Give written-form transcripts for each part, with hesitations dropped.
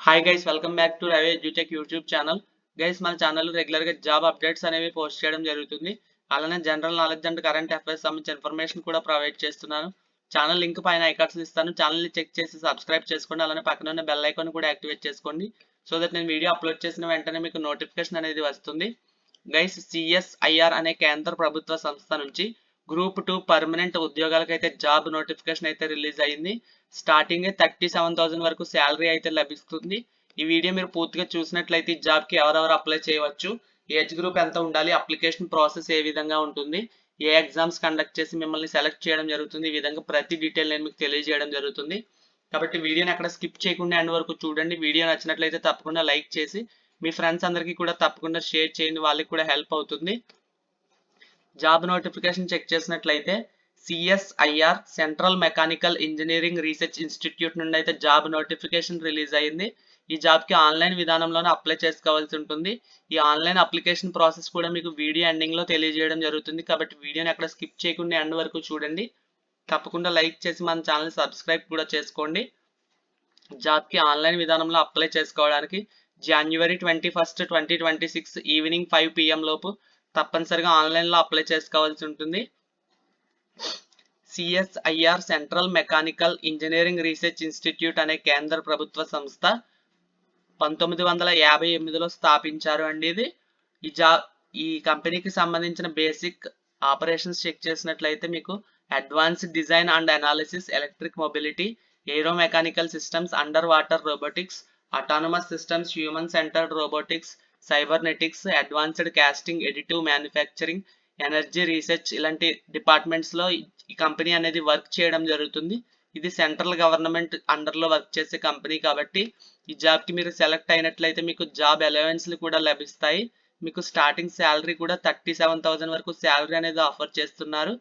Hi guys, welcome back to Ravi edutech YouTube channel. Guys, మన channel regular గా job updates అనేవి post చేయడం జరుగుతుంది. అలానే general knowledge and current affairs సంబంధించిన ఇన్ఫర్మేషన్ కూడా ప్రొవైడ్ చేస్తున్నాను. ఛానల్ లింక్ పైన ఐకార్డ్స్ ఇస్తాను. ఛానల్ ని చెక్ చేసి సబ్స్క్రైబ్ చేసుకోండి. అలానే పక్కన ఉన్న బెల్ ఐకాన్ కూడా యాక్టివేట్ చేసుకోండి. సో దట్ నేను వీడియో అప్లోడ్ చేసిన వెంటనే మీకు నోటిఫికేషన్ అనేది వస్తుంది. గైస్, సిఎస్ఐఆర్ అనే కేంద్ర ప్రభుత్వ సంస్థ నుంచి గ్రూప్ 2 పర్మనెంట్ ఉద్యోగాలకైతే జాబ్ నోటిఫికేషన్ అయితే రిలీజ్ అయింది. స్టార్టింగ్ 37,000 వరకు శాలరీ అయితే లభిస్తుంది. ఈ వీడియో మీరు పూర్తిగా చూసినట్లయితే ఈ జాబ్ కి ఎవరెవరు అప్లై చేయవచ్చు, ఏజ్ గ్రూప్ ఎంత ఉండాలి, అప్లికేషన్ ప్రాసెస్ ఏ విధంగా ఉంటుంది, ఏ ఎగ్జామ్స్ కండక్ట్ చేసి మిమ్మల్ని సెలెక్ట్ చేయడం జరుగుతుంది, ఈ విధంగా ప్రతి డీటెయిల్ నేను మీకు తెలియజేయడం జరుగుతుంది. కాబట్టి వీడియోని అక్కడ స్కిప్ చేయకుండా ఎండ్ వరకు చూడండి. వీడియో నచ్చినట్లయితే తప్పకుండా లైక్ చేసి మీ ఫ్రెండ్స్ అందరికీ కూడా తప్పకుండా షేర్ చేయండి, వాళ్ళకి కూడా హెల్ప్ అవుతుంది. జాబ్ నోటిఫికేషన్ చెక్ చేసినట్లయితే CSIR central mechanical engineering research institute నుండి అయితే జాబ్ నోటిఫికేషన్ రిలీజ్ అయింది. ఈ జాబ్ కి ఆన్లైన్ విధానంలోనే అప్లై చేసుకోవాల్సి ఉంటుంది. ఈ ఆన్లైన్ అప్లికేషన్ ప్రాసెస్ కూడా మీకు వీడియో ఎండింగ్ లో తెలియజేయడం జరుగుతుంది. కాబట్టి వీడియోని అక్కడ స్కిప్ చేయకుండా ఎండ్ వరకు చూడండి. తప్పకుండా లైక్ చేసి మన ఛానల్ సబ్స్క్రైబ్ కూడా చేసుకోండి. జాబ్ కి ఆన్లైన్ విధానంలో అప్లై చేసుకోవడానికి జనవరి 21, 2026 ఈవినింగ్ 5 PM లోపు తప్పనిసరిగా ఆన్లైన్ లో అప్లై చేసుకోవాల్సి ఉంటుంది. CSIR central mechanical engineering research institute అనే కేంద్ర ప్రభుత్వ సంస్థ 1958లో స్థాపించారు అండి. ఇది ఈ కంపెనీకి సంబంధించిన బేసిక్ ఆపరేషన్స్ చెక్ చేసినట్లయితే మీకు advanced design and analysis, electric mobility, aero mechanical systems, underwater robotics, autonomous systems, human centred robotics, cybernetics, advanced casting, additive manufacturing, energy research ఇలాంటి డిపార్ట్మెంట్స్ లో ఈ కంపెనీ అనేది వర్క్ చేయడం జరుగుతుంది. ఇది సెంట్రల్ గవర్నమెంట్ అండర్ లో వర్క్ చేసే company కాబట్టి ఈ జాబ్ కి మీరు సెలెక్ట్ అయినట్లయితే మీకు జాబ్ అలవెన్స్లు కూడా లభిస్తాయి. మీకు స్టార్టింగ్ శాలరీ కూడా 37,000 వరకు శాలరీ అనేది ఆఫర్ చేస్తున్నారు.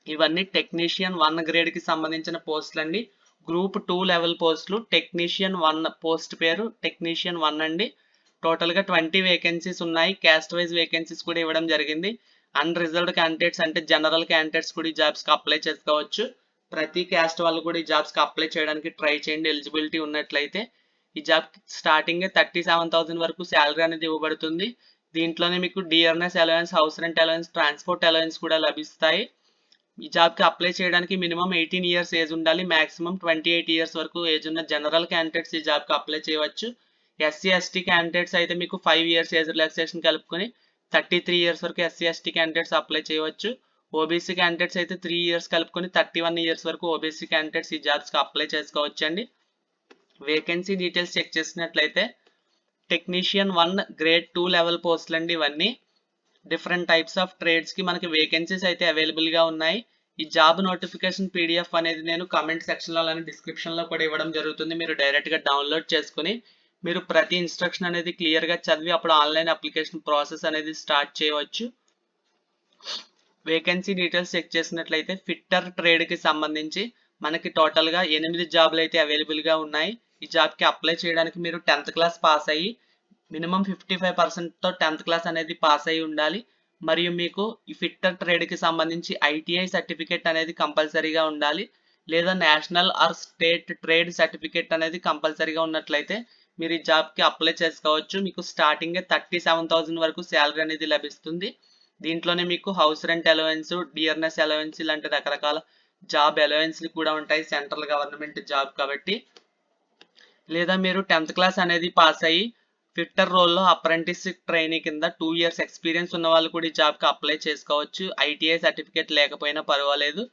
ఇవన్నీ టెక్నీషియన్ 1 గ్రేడ్ కి సంబంధించిన పోస్టులు అండి. గ్రూప్ 2 లెవెల్ పోస్టులు. టెక్నీషియన్ 1 పోస్ట్ పేరు టెక్నీషియన్ 1 అండి. టోటల్ గా 20 వేకెన్సీస్ ఉన్నాయి. క్యాస్ట్ వైజ్ వేకెన్సీస్ కూడా ఇవ్వడం జరిగింది. అన్ రిజర్వ్డ్ క్యాండిడేట్స్ అంటే జనరల్ క్యాండిడేట్స్ కూడా ఈ జాబ్స్ కి అప్లై చేసుకోవచ్చు. ప్రతి క్యాస్ట్ వాళ్ళు కూడా ఈ జాబ్స్ కి అప్లై చేయడానికి ట్రై చేయండి ఎలిజిబిలిటీ ఉన్నట్లయితే. ఈ జాబ్ స్టార్టింగ్ 37,000 వరకు శాలరీ అనేది ఇవ్వబడుతుంది. దీంట్లోనే మీకు DRS allowance, house rent allowance, transport allowance కూడా లభిస్తాయి. ఈ జాబ్ కి అప్లై చేయడానికి మినిమం 18 ఇయర్స్ ఏజ్ ఉండాలి. మాక్సిమం 28 ఇయర్స్ వరకు ఏజ్ ఉన్న జనరల్ క్యాండిడేట్స్ ఈ జాబ్ కి అప్లై చేయవచ్చు. ఎస్సీ ఎస్టీ క్యాండిడేట్స్ అయితే మీకు 5 ఇయర్స్ ఏజ్ రిలాక్సేషన్ కలుపుకొని 33 ఇయర్స్ వరకు ఎస్సీ ఎస్టీ క్యాండిడేట్స్ అప్లై చేయవచ్చు. ఓబీసీ క్యాండిడేట్స్ అయితే 3 ఇయర్స్ కలుపుకొని 31 ఇయర్స్ వరకు ఓబీసీ క్యాండిడేట్స్ ఈ జాబ్స్ కి అప్లై చేసుకోవచ్చు అండి. వేకెన్సీ డీటెయిల్స్ చెక్ చేసినట్లయితే టెక్నీషియన్ 1 గ్రేడ్ 2 లెవెల్ పోస్టులు అండి. ఇవన్నీ డిఫరెంట్ టైప్స్ ఆఫ్ ట్రేడ్స్ కి మనకి వేకెన్సీస్ అయితే అవైలబుల్ గా ఉన్నాయి. ఈ జాబ్ నోటిఫికేషన్ పీడిఎఫ్ అనేది నేను కమెంట్ సెక్షన్ లో అలానే డిస్క్రిప్షన్ లో కూడా ఇవ్వడం జరుగుతుంది. మీరు డైరెక్ట్ గా డౌన్లోడ్ చేసుకుని మీరు ప్రతి ఇన్స్ట్రక్షన్ అనేది క్లియర్ గా చదివి అప్పుడు ఆన్లైన్ అప్లికేషన్ ప్రాసెస్ అనేది స్టార్ట్ చేయవచ్చు. వేకెన్సీ డీటెయిల్స్ చెక్ చేసినట్లయితే ఫిట్టర్ ట్రేడ్ కి సంబంధించి మనకి టోటల్ గా 8 జాబ్లు అయితే అవైలబుల్ గా ఉన్నాయి. ఈ జాబ్ కి అప్లై చేయడానికి మీరు 10th క్లాస్ పాస్ అయ్యి మినిమం 55% తో 10th క్లాస్ అనేది పాస్ అయి ఉండాలి. మరియు మీకు ఈ ఫిట్టర్ ట్రేడ్ కి సంబంధించి ఐటీఐ సర్టిఫికేట్ అనేది కంపల్సరీగా ఉండాలి. లేదా national or state trade certificate అనేది కంపల్సరీగా ఉన్నట్లయితే మీరు ఈ జాబ్ కి అప్లై చేసుకోవచ్చు. మీకు స్టార్టింగ్ 37,000 వరకు శాలరీ అనేది లభిస్తుంది. దీంట్లోనే మీకు house rent allowance, DRS allowance ఇలాంటి రకరకాల జాబ్ అలవెన్స్లు కూడా ఉంటాయి సెంట్రల్ గవర్నమెంట్ జాబ్ కాబట్టి. లేదా మీరు 10th క్లాస్ అనేది పాస్ అయ్యి ఫిట్టర్ రోల్లో అప్రెంటిస్ ట్రైనీ కింద 2 ఇయర్స్ ఎక్స్పీరియన్స్ ఉన్న వాళ్ళు కూడా ఈ జాబ్కి అప్లై చేసుకోవచ్చు. ఐటీఐ సర్టిఫికేట్ లేకపోయినా పర్వాలేదు.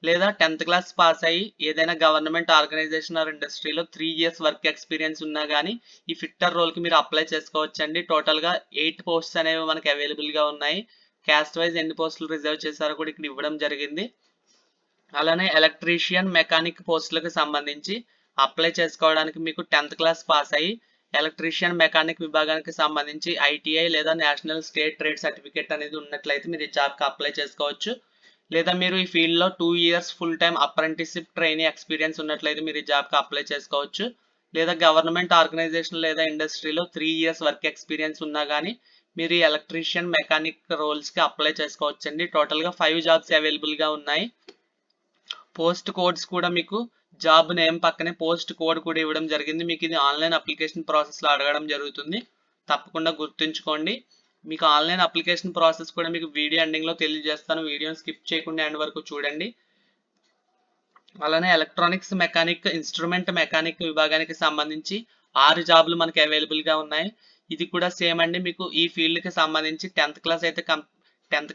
లేదా 10th క్లాస్ పాస్ అయ్యి ఏదైనా గవర్నమెంట్ ఆర్గనైజేషన్ ఆర్ ఇండస్ట్రీలో 3 ఇయర్స్ వర్క్ ఎక్స్పీరియన్స్ ఉన్నా కానీ ఈ ఫిట్టర్ రోల్కి మీరు అప్లై చేసుకోవచ్చు అండి. టోటల్గా 8 పోస్ట్స్ అనేవి మనకి అవైలబుల్గా ఉన్నాయి. క్యాస్ట్ వైజ్ ఎన్ని పోస్టులు రిజర్వ్ చేశారో కూడా ఇక్కడ ఇవ్వడం జరిగింది. అలానే ఎలక్ట్రీషియన్, మెకానిక్ పోస్టులకు సంబంధించి అప్లై చేసుకోవడానికి మీకు 10th క్లాస్ పాస్ అయ్యి ఎలక్ట్రీషియన్, మెకానిక్ విభాగానికి సంబంధించి ఐటీఐ లేదా నేషనల్ స్టేట్ ట్రేడ్ సర్టిఫికేట్ అనేది ఉన్నట్లయితే మీరు ఈ జాబ్కి అప్లై చేసుకోవచ్చు. లేదా మీరు ఈ ఫీల్డ్లో 2 years full time apprenticeship trainee experience ఉన్నట్లయితే మీరు ఈ జాబ్కి అప్లై చేసుకోవచ్చు. లేదా గవర్నమెంట్ ఆర్గనైజేషన్ లేదా ఇండస్ట్రీలో 3 ఇయర్స్ వర్క్ ఎక్స్పీరియన్స్ ఉన్నా కానీ మీరు ఈ ఎలక్ట్రీషియన్, మెకానిక్ రోల్స్కి అప్లై చేసుకోవచ్చు అండి. టోటల్గా 5 జాబ్స్ అవైలబుల్గా ఉన్నాయి. పోస్ట్ కోడ్స్ కూడా మీకు జాబ్ నేమ్ పక్కనే పోస్ట్ కోడ్ కూడా ఇవ్వడం జరిగింది. మీకు ఇది ఆన్లైన్ అప్లికేషన్ ప్రాసెస్లో అడగడం జరుగుతుంది, తప్పకుండా గుర్తుంచుకోండి. మీకు ఆన్లైన్ అప్లికేషన్ ప్రాసెస్ కూడా మీకు వీడియో ఎండింగ్లో తెలియజేస్తాను, వీడియోని స్కిప్ చేయకుండా ఎండ్ వరకు చూడండి. అలానే ఎలక్ట్రానిక్స్ మెకానిక్, ఇన్స్ట్రుమెంట్ మెకానిక్ విభాగానికి సంబంధించి 6 జాబ్లు మనకి అవైలబుల్గా ఉన్నాయి. ఇది కూడా సేమ్ అండి. మీకు ఈ ఫీల్డ్కి సంబంధించి 10th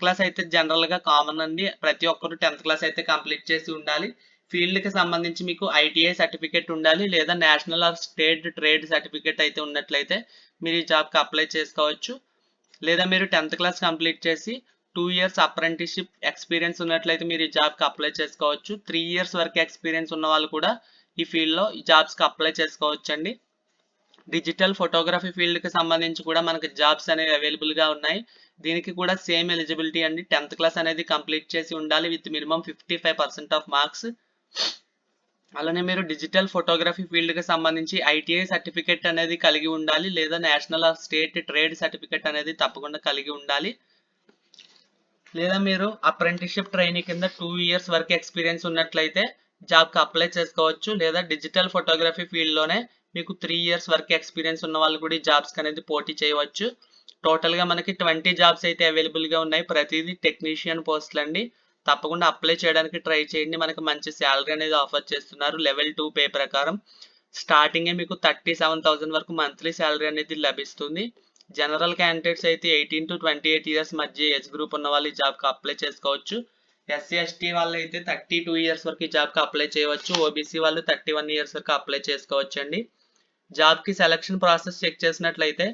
క్లాస్ అయితే జనరల్గా కామన్ అండి, ప్రతి ఒక్కరు 10th క్లాస్ అయితే కంప్లీట్ చేసి ఉండాలి. ఫీల్డ్కి సంబంధించి మీకు ఐటీఐ సర్టిఫికేట్ ఉండాలి, లేదా national or state trade certificate అయితే ఉన్నట్లయితే మీరు ఈ జాబ్కి అప్లై చేసుకోవచ్చు. లేదా మీరు 10th క్లాస్ కంప్లీట్ చేసి 2 ఇయర్స్ అప్రెంటిస్షిప్ ఎక్స్పీరియన్స్ ఉన్నట్లయితే మీరు ఈ జాబ్కి అప్లై చేసుకోవచ్చు. 3 ఇయర్స్ వరకు ఎక్స్పీరియన్స్ ఉన్న వాళ్ళు కూడా ఈ ఫీల్డ్లో ఈ జాబ్స్కి అప్లై చేసుకోవచ్చు అండి. డిజిటల్ ఫోటోగ్రఫీ ఫీల్డ్కి సంబంధించి కూడా మనకి జాబ్స్ అనేవి అవైలబుల్గా ఉన్నాయి. దీనికి కూడా సేమ్ ఎలిజిబిలిటీ అండి. 10th క్లాస్ అనేది కంప్లీట్ చేసి ఉండాలి విత్ మినిమం 55% ఆఫ్ మార్క్స్. అలానే మీరు డిజిటల్ ఫోటోగ్రఫీ ఫీల్డ్కి సంబంధించి ఐటీఐ సర్టిఫికేట్ అనేది కలిగి ఉండాలి, లేదా national or state trade certificate అనేది తప్పకుండా కలిగి ఉండాలి. లేదా మీరు అప్రెంటిస్షిప్ ట్రైనింగ్ కింద 2 ఇయర్స్ వరకు ఎక్స్పీరియన్స్ ఉన్నట్లయితే జాబ్కి అప్లై చేసుకోవచ్చు. లేదా డిజిటల్ ఫోటోగ్రఫీ ఫీల్డ్లోనే మీకు 3 ఇయర్స్ వరకు ఎక్స్పీరియన్స్ ఉన్న వాళ్ళు కూడా ఈ జాబ్స్కి అనేది పోటీ చేయవచ్చు. టోటల్గా మనకి 20 జాబ్స్ అయితే అవైలబుల్గా ఉన్నాయి. ప్రతిదీ టెక్నీషియన్ పోస్టులు అండి, తప్పకుండా అప్లై చేయడానికి ట్రై చేయండి. మనకి మంచి శాలరీ అనేది ఆఫర్ చేస్తున్నారు. లెవెల్ 2 పే ప్రకారం స్టార్టింగే మీకు 37,000 వరకు మంత్లీ శాలరీ అనేది లభిస్తుంది. జనరల్ క్యాండిడేట్స్ అయితే 18 to 28 ఇయర్స్ మధ్య ఏజ్ గ్రూప్ ఉన్న వాళ్ళు ఈ జాబ్కి అప్లై చేసుకోవచ్చు. ఎస్సీ ఎస్టీ వాళ్ళు అయితే 32 ఇయర్స్ వరకు ఈ జాబ్కి అప్లై చేయవచ్చు. ఓబీసీ వాళ్ళు 31 ఇయర్స్ వరకు అప్లై చేసుకోవచ్చు అండి. జాబ్కి సెలక్షన్ ప్రాసెస్ చెక్ చేసినట్లయితే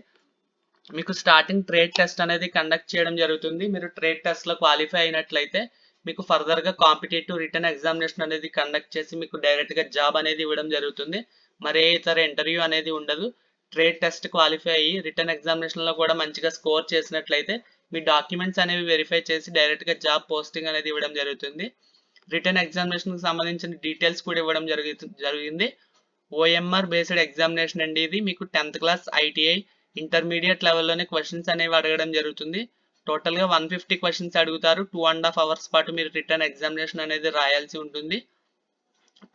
మీకు స్టార్టింగ్ ట్రేడ్ టెస్ట్ అనేది కండక్ట్ చేయడం జరుగుతుంది. మీరు ట్రేడ్ టెస్ట్లో క్వాలిఫై అయినట్లయితే మీకు ఫర్దర్గా కాంపిటేటివ్ రిటర్న్ ఎగ్జామినేషన్ అనేది కండక్ట్ చేసి మీకు డైరెక్ట్గా జాబ్ అనేది ఇవ్వడం జరుగుతుంది. మరే ఇతర ఇంటర్వ్యూ అనేది ఉండదు. ట్రేడ్ టెస్ట్ క్వాలిఫై అయ్యి రిటర్న్ ఎగ్జామినేషన్లో కూడా మంచిగా స్కోర్ చేసినట్లయితే మీ డాక్యుమెంట్స్ అనేవి వెరిఫై చేసి డైరెక్ట్గా జాబ్ పోస్టింగ్ అనేది ఇవ్వడం జరుగుతుంది. రిటర్న్ ఎగ్జామినేషన్కి సంబంధించిన డీటెయిల్స్ కూడా ఇవ్వడం జరిగింది. ఓఎంఆర్ బేస్డ్ ఎగ్జామినేషన్ అండి ఇది. మీకు 10th క్లాస్ ఐటీఐ ఇంటర్మీడియట్ లెవెల్లోనే క్వశ్చన్స్ అనేవి అడగడం జరుగుతుంది. టోటల్గా 150 క్వశ్చన్స్ అడుగుతారు. 2.5 అవర్స్ పాటు మీరు రిటర్న్ ఎగ్జామినేషన్ అనేది రాయాల్సి ఉంటుంది.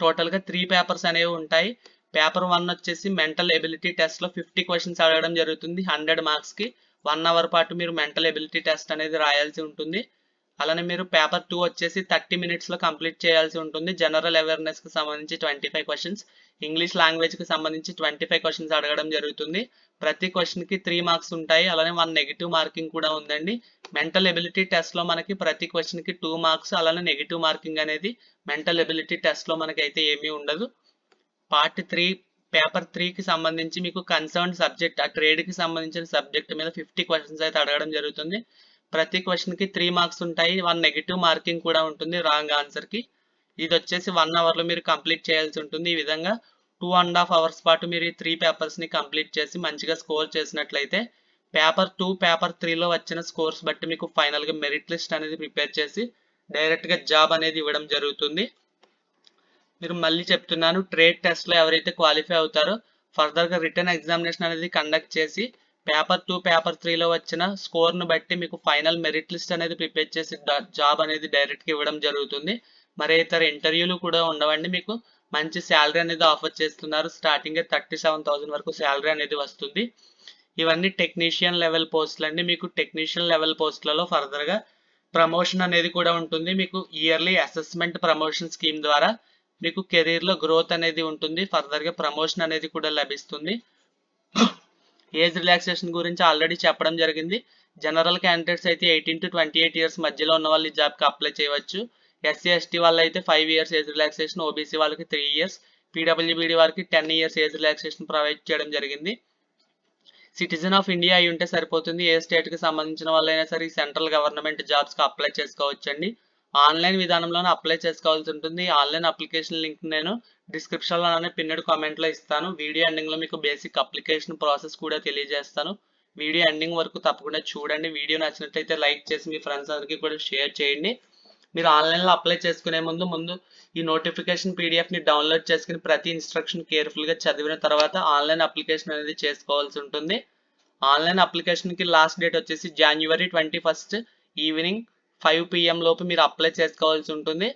టోటల్గా 3 పేపర్స్ అనేవి ఉంటాయి. పేపర్ 1 వచ్చేసి మెంటల్ ఎబిలిటీ టెస్ట్లో 50 క్వశ్చన్స్ అడగడం జరుగుతుంది. 100 మార్క్స్కి 1 అవర్ పాటు మీరు మెంటల్ ఎబిలిటీ టెస్ట్ అనేది రాయాల్సి ఉంటుంది. అలానే మీరు పేపర్ 2 వచ్చేసి 30 మినిట్స్లో కంప్లీట్ చేయాల్సి ఉంటుంది. జనరల్ అవేర్నెస్కి సంబంధించి 25 క్వశ్చన్స్, ఇంగ్లీష్ లాంగ్వేజ్కి సంబంధించి 25 క్వశ్చన్స్ అడగడం జరుగుతుంది. ప్రతి క్వశ్చన్కి 3 మార్క్స్ ఉంటాయి. అలానే 1 నెగిటివ్ మార్కింగ్ కూడా ఉందండి. మెంటల్ ఎబిలిటీ టెస్ట్లో మనకి ప్రతి క్వశ్చన్కి 2 మార్క్స్, అలానే నెగిటివ్ మార్కింగ్ అనేది మెంటల్ ఎబిలిటీ టెస్ట్లో మనకి అయితే ఏమీ ఉండదు. పార్ట్ 3 పేపర్ 3కి సంబంధించి మీకు కన్సర్న్ సబ్జెక్ట్, ఆ ట్రేడ్కి సంబంధించిన సబ్జెక్ట్ మీద 50 క్వశ్చన్స్ అయితే అడగడం జరుగుతుంది. ప్రతి క్వశ్చన్కి 3 మార్క్స్ ఉంటాయి. 1 నెగిటివ్ మార్కింగ్ కూడా ఉంటుంది రాంగ్ ఆన్సర్కి. ఇది వచ్చేసి 1 అవర్లో మీరు కంప్లీట్ చేయాల్సి ఉంటుంది. ఈ విధంగా 2.5 అవర్స్ పాటు మీరు ఈ 3 పేపర్స్ని కంప్లీట్ చేసి మంచిగా స్కోర్ చేసినట్లయితే పేపర్ 2 పేపర్ 3లో వచ్చిన స్కోర్స్ బట్టి మీకు ఫైనల్గా మెరిట్ లిస్ట్ అనేది ప్రిపేర్ చేసి డైరెక్ట్గా జాబ్ అనేది ఇవ్వడం జరుగుతుంది. మీరు మళ్ళీ చెప్తున్నాను, ట్రేడ్ టెస్ట్లో ఎవరైతే క్వాలిఫై అవుతారో ఫర్దర్గా రిటర్న్ ఎగ్జామినేషన్ అనేది కండక్ట్ చేసి పేపర్ 2 పేపర్ 3లో వచ్చిన స్కోర్ను బట్టి మీకు ఫైనల్ మెరిట్ లిస్ట్ అనేది ప్రిపేర్ చేసి జాబ్ అనేది డైరెక్ట్గా ఇవ్వడం జరుగుతుంది. మరే ఇతర ఇంటర్వ్యూలు కూడా ఉండవండి. మీకు మంచి శాలరీ అనేది ఆఫర్ చేస్తున్నారు. స్టార్టింగే 37,000 వరకు శాలరీ అనేది వస్తుంది. ఇవన్నీ టెక్నీషియన్ లెవెల్ పోస్టులు అండి. మీకు టెక్నీషియన్ లెవెల్ పోస్టులలో ఫర్దర్గా ప్రమోషన్ అనేది కూడా ఉంటుంది. మీకు ఇయర్లీ అసెస్మెంట్ ప్రమోషన్ స్కీమ్ ద్వారా మీకు కెరీర్లో గ్రోత్ అనేది ఉంటుంది. ఫర్దర్గా ప్రమోషన్ అనేది కూడా లభిస్తుంది. ఏజ్ రిలాక్సేషన్ గురించి ఆల్రెడీ చెప్పడం జరిగింది. జనరల్ క్యాండిడేట్స్ అయితే 18 to 28 ఇయర్స్ మధ్యలో ఉన్న వాళ్ళు ఈ జాబ్కి అప్లై చేయవచ్చు. ఎస్సీ ఎస్టీ వాళ్ళు అయితే 5 ఇయర్స్ ఏజ్ రిలాక్సేషన్, ఓబీసీ వాళ్ళకి 3 ఇయర్స్, పీడబ్ల్యూబీడీ వారికి 10 ఇయర్స్ ఏజ్ రిలాక్సేషన్ ప్రొవైడ్ చేయడం జరిగింది. సిటిజన్ ఆఫ్ ఇండియా అయి ఉంటే సరిపోతుంది. ఏ స్టేట్కి సంబంధించిన వాళ్ళైనా సరే సెంట్రల్ గవర్నమెంట్ జాబ్స్కి అప్లై చేసుకోవచ్చండి. ఆన్లైన్ విధానంలోనే అప్లై చేసుకోవాల్సి ఉంటుంది. ఆన్లైన్ అప్లికేషన్ లింక్ నేను డిస్క్రిప్షన్లోనే పిన్నెడ్ కామెంట్లో ఇస్తాను. వీడియో ఎండింగ్లో మీకు బేసిక్ అప్లికేషన్ ప్రాసెస్ కూడా తెలియజేస్తాను. వీడియో ఎండింగ్ వరకు తప్పకుండా చూడండి. వీడియో నచ్చినట్లయితే లైక్ చేసి మీ ఫ్రెండ్స్ అందరికీ కూడా షేర్ చేయండి. మీరు ఆన్లైన్లో అప్లై చేసుకునే ముందు ఈ నోటిఫికేషన్ పీడిఎఫ్ని డౌన్లోడ్ చేసుకుని ప్రతి ఇన్స్ట్రక్షన్ కేర్ఫుల్గా చదివిన తర్వాత ఆన్లైన్ అప్లికేషన్ అనేది చేసుకోవాల్సి ఉంటుంది. ఆన్లైన్ అప్లికేషన్కి లాస్ట్ డేట్ వచ్చేసి January 21 ఈవినింగ్ 5 PM లోపు మీరు అప్లై చేసుకోవాల్సి ఉంటుంది.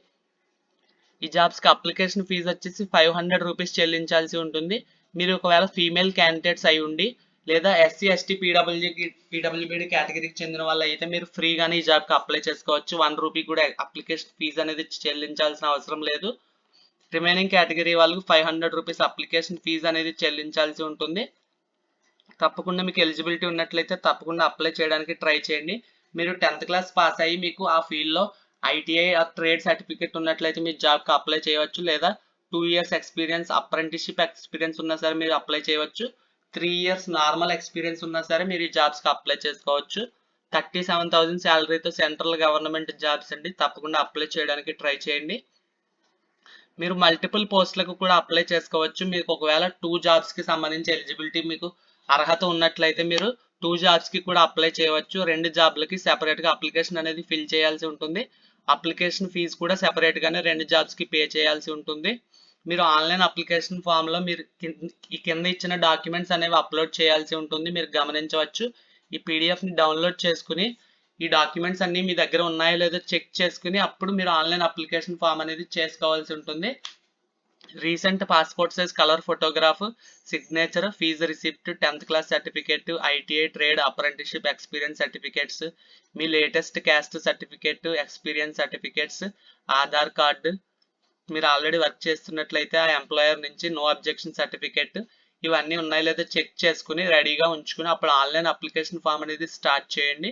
ఈ జాబ్స్కి అప్లికేషన్ ఫీజు వచ్చేసి 500 రూపీస్ చెల్లించాల్సి ఉంటుంది. మీరు ఒకవేళ ఫీమేల్ క్యాండిడేట్స్ అయి ఉండి లేదా ఎస్సీ ఎస్టీ పీడబ్ల్యూబీడీ కేటగిరీకి చెందిన వాళ్ళు అయితే మీరు ఫ్రీగానే ఈ జాబ్కి అప్లై చేసుకోవచ్చు. 1 రూపీ కూడా అప్లికేషన్ ఫీజు అనేది చెల్లించాల్సిన అవసరం లేదు. రిమైనింగ్ కేటగిరీ వాళ్ళకు 500 రూపీస్ అప్లికేషన్ ఫీజు అనేది చెల్లించాల్సి ఉంటుంది. తప్పకుండా మీకు ఎలిజిబిలిటీ ఉన్నట్లయితే తప్పకుండా అప్లై చేయడానికి ట్రై చేయండి. మీరు 10th క్లాస్ పాస్ అయ్యి మీకు ఆ ఫీల్డ్లో ఐటీఐ ట్రేడ్ సర్టిఫికేట్ ఉన్నట్లయితే మీరు జాబ్కి అప్లై చేయవచ్చు. లేదా 2 years ఎక్స్పీరియన్స్ అప్రెంటిస్షిప్ ఎక్స్పీరియన్స్ ఉన్నా సరే మీరు అప్లై చేయవచ్చు. 3 years నార్మల్ ఎక్స్పీరియన్స్ ఉన్నా సరే మీరు ఈ జాబ్స్కి అప్లై చేసుకోవచ్చు. 37,000 శాలరీతో సెంట్రల్ గవర్నమెంట్ జాబ్స్ అండి. తప్పకుండా అప్లై చేయడానికి ట్రై చేయండి. మీరు మల్టిపుల్ పోస్టులకు కూడా అప్లై చేసుకోవచ్చు. మీకు ఒకవేళ 2 జాబ్స్కి సంబంధించి ఎలిజిబిలిటీ మీకు అర్హత ఉన్నట్లయితే మీరు 2 జాబ్స్కి కూడా అప్లై చేయవచ్చు. 2 జాబ్లకి సెపరేట్గా అప్లికేషన్ అనేది ఫిల్ చేయాల్సి ఉంటుంది. అప్లికేషన్ ఫీజు కూడా సెపరేట్గానే 2 జాబ్స్కి పే చేయాల్సి ఉంటుంది. మీరు ఆన్లైన్ అప్లికేషన్ ఫామ్లో మీరు ఈ కింద ఇచ్చిన డాక్యుమెంట్స్ అనేవి అప్లోడ్ చేయాల్సి ఉంటుంది. మీరు గమనించవచ్చు. ఈ పీడిఎఫ్ని డౌన్లోడ్ చేసుకుని ఈ డాక్యుమెంట్స్ అన్నీ మీ దగ్గర ఉన్నాయో లేదో చెక్ చేసుకుని అప్పుడు మీరు ఆన్లైన్ అప్లికేషన్ ఫామ్ అనేది చేసుకోవాల్సి ఉంటుంది. Recent passport size colour photograph, signature, fee receipt, 10th class certificate, ITI trade apprenticeship experience certificates, మీ latest caste certificate, experience certificates, Aadhaar card, మీరు ఆల్రెడీ వర్క్ చేస్తున్నట్లయితే ఆ ఎంప్లాయర్ నుంచి నో అబ్జెక్షన్ సర్టిఫికేట్, ఇవన్నీ ఉన్నాయో లేదో చెక్ చేసుకుని రెడీగా ఉంచుకుని అప్పుడు ఆన్లైన్ అప్లికేషన్ ఫామ్ అనేది స్టార్ట్ చేయండి.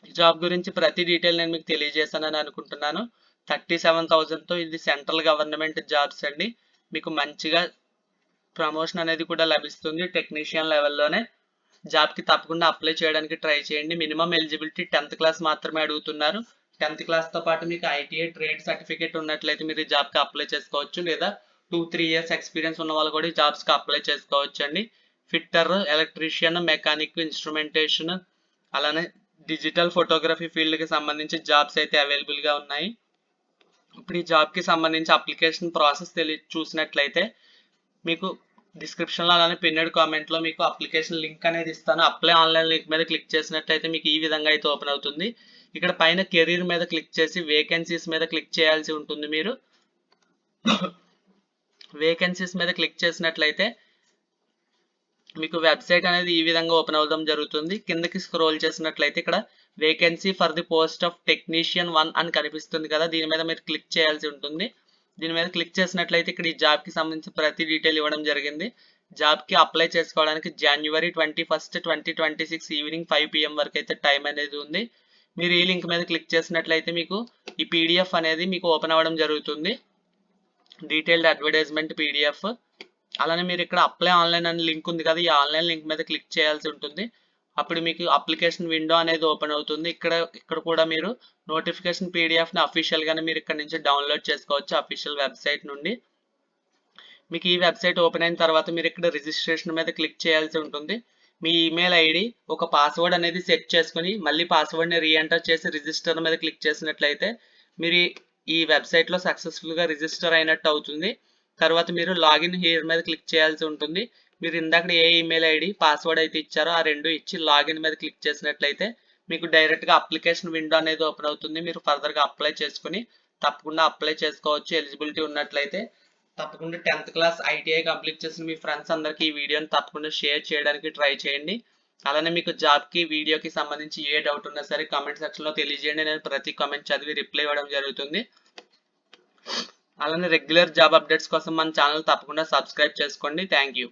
ఈ జాబ్ గురించి ప్రతి డీటెయిల్ నేను మీకు తెలియజేశానని అనుకుంటున్నాను. 37,000తో ఇది సెంట్రల్ గవర్నమెంట్ జాబ్స్ అండి. మీకు మంచిగా ప్రమోషన్ అనేది కూడా లభిస్తుంది. టెక్నీషియన్ లెవెల్లోనే జాబ్కి తప్పకుండా అప్లై చేయడానికి ట్రై చేయండి. మినిమం ఎలిజిబిలిటీ 10th క్లాస్ మాత్రమే అడుగుతున్నారు. 10th క్లాస్తో పాటు మీకు ఐటీఐ ట్రేడ్ సర్టిఫికేట్ ఉన్నట్లయితే మీరు ఈ జాబ్కి అప్లై చేసుకోవచ్చు. లేదా 2-3 years ఎక్స్పీరియన్స్ ఉన్న వాళ్ళు కూడా ఈ జాబ్స్కి అప్లై చేసుకోవచ్చు అండి. ఫిట్టర్, ఎలక్ట్రీషియన్, మెకానిక్, ఇన్స్ట్రుమెంటేషన్, అలానే డిజిటల్ ఫోటోగ్రఫీ ఫీల్డ్కి సంబంధించి జాబ్స్ అయితే అవైలబుల్గా ఉన్నాయి. ఇప్పుడు ఈ జాబ్కి సంబంధించి అప్లికేషన్ ప్రాసెస్ చూసినట్లయితే మీకు డిస్క్రిప్షన్లో అలానే పిన్నెడ్ కామెంట్లో మీకు అప్లికేషన్ లింక్ అనేది ఇస్తాను. అప్లై ఆన్లైన్ లింక్ మీద క్లిక్ చేసినట్లయితే మీకు ఈ విధంగా అయితే ఓపెన్ అవుతుంది. ఇక్కడ పైన కెరీర్ మీద క్లిక్ చేసి వేకెన్సీస్ మీద క్లిక్ చేయాల్సి ఉంటుంది. మీరు వేకెన్సీస్ మీద క్లిక్ చేసినట్లయితే మీకు వెబ్సైట్ అనేది ఈ విధంగా ఓపెన్ అవ్వడం జరుగుతుంది. కిందకి స్క్రోల్ చేసినట్లయితే ఇక్కడ vacancy for the post of technician 1 అని కనిపిస్తుంది కదా, దీని మీద మీరు క్లిక్ చేయాల్సి ఉంటుంది. దీని మీద క్లిక్ చేసినట్లయితే ఇక్కడ ఈ జాబ్కి సంబంధించి ప్రతి డీటెయిల్ ఇవ్వడం జరిగింది. జాబ్కి అప్లై చేసుకోవడానికి January 21, 2026 ఈవినింగ్ 5 PM వరకు అయితే టైం అనేది ఉంది. మీరు ఈ లింక్ మీద క్లిక్ చేసినట్లయితే మీకు ఈ పీడిఎఫ్ అనేది మీకు ఓపెన్ అవ్వడం జరుగుతుంది. Detailed advertisement PDF. అలానే మీరు ఇక్కడ అప్లై ఆన్లైన్ అనే లింక్ ఉంది కదా, ఈ ఆన్లైన్ లింక్ మీద క్లిక్ చేయాల్సి ఉంటుంది. అప్పుడు మీకు అప్లికేషన్ విండో అనేది ఓపెన్ అవుతుంది. ఇక్కడ కూడా మీరు నోటిఫికేషన్ పీడిఎఫ్ని అఫీషియల్గానే మీరు ఇక్కడ నుంచి డౌన్లోడ్ చేసుకోవచ్చు అఫీషియల్ వెబ్సైట్ నుండి. మీకు ఈ వెబ్సైట్ ఓపెన్ అయిన తర్వాత మీరు ఇక్కడ రిజిస్ట్రేషన్ మీద క్లిక్ చేయాల్సి ఉంటుంది. మీ ఈమెయిల్ ఐడి ఒక పాస్వర్డ్ అనేది సెట్ చేసుకుని మళ్ళీ పాస్వర్డ్ని రీఎంటర్ చేసి రిజిస్టర్ మీద క్లిక్ చేసినట్లయితే మీరు ఈ వెబ్సైట్లో సక్సెస్ఫుల్గా రిజిస్టర్ అయినట్టు అవుతుంది. తర్వాత మీరు లాగిన్ హియర్ మీద క్లిక్ చేయాల్సి ఉంటుంది. మీరు ఇందాక ఏ ఈమెయిల్ ఐడి పాస్వర్డ్ అయితే ఇచ్చారో ఆ రెండు ఇచ్చి లాగిన్ మీద క్లిక్ చేసినట్లయితే మీకు డైరెక్ట్గా అప్లికేషన్ విండో అనేది ఓపెన్ అవుతుంది. మీరు ఫర్దర్గా అప్లై చేసుకుని తప్పకుండా అప్లై చేసుకోవచ్చు ఎలిజిబిలిటీ ఉన్నట్లయితే. తప్పకుండా 10th క్లాస్ ఐటీఐ కంప్లీట్ చేసిన మీ ఫ్రెండ్స్ అందరికీ ఈ వీడియోని తప్పకుండా షేర్ చేయడానికి ట్రై చేయండి. అలానే మీకు జాబ్కి వీడియోకి సంబంధించి ఏ డౌట్ ఉన్నా సరే కామెంట్ సెక్షన్లో తెలియజేయండి. నేను ప్రతి కామెంట్ చదివి రిప్లై ఇవ్వడం జరుగుతుంది. అలానే రెగ్యులర్ జాబ్ అప్డేట్స్ కోసం మన ఛానల్ తప్పకుండా సబ్స్క్రైబ్ చేసుకోండి. Thank you.